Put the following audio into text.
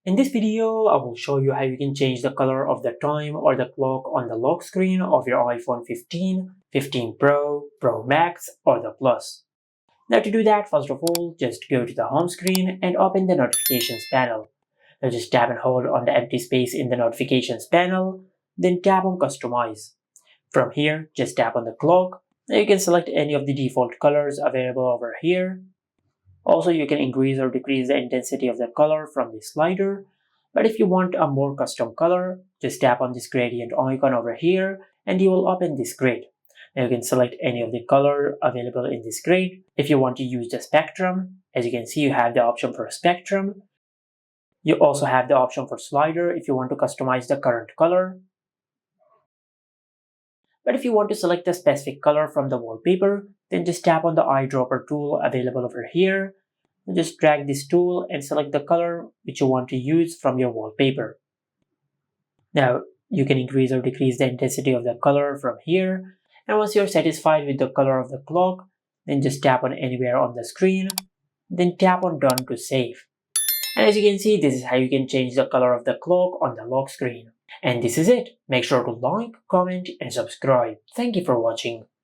In this video, I will show you how you can change the color of the time or the clock on the lock screen of your iPhone 15, 15 Pro, Pro Max, or the Plus. Now to do that, first of all, just go to the home screen and open the notifications panel. Now just tap and hold on the empty space in the notifications panel, then tap on customize. From here, just tap on the clock. Now you can select any of the default colors available over here. Also, you can increase or decrease the intensity of the color from the slider. But if you want a more custom color, just tap on this gradient icon over here and you will open this grid. Now you can select any of the color available in this grid. If you want to use the spectrum, as you can see, you have the option for spectrum. You also have the option for slider if you want to customize the current color. But if you want to select a specific color from the wallpaper, then just tap on the eyedropper tool available over here. Just drag this tool and select the color which you want to use from your wallpaper. Now you can increase or decrease the intensity of the color from here. And once you're satisfied with the color of the clock, then just tap on anywhere on the screen. Then tap on done to save. And as you can see, this is how you can change the color of the clock on the lock screen. And this is it. Make sure to like, comment, and subscribe. Thank you for watching.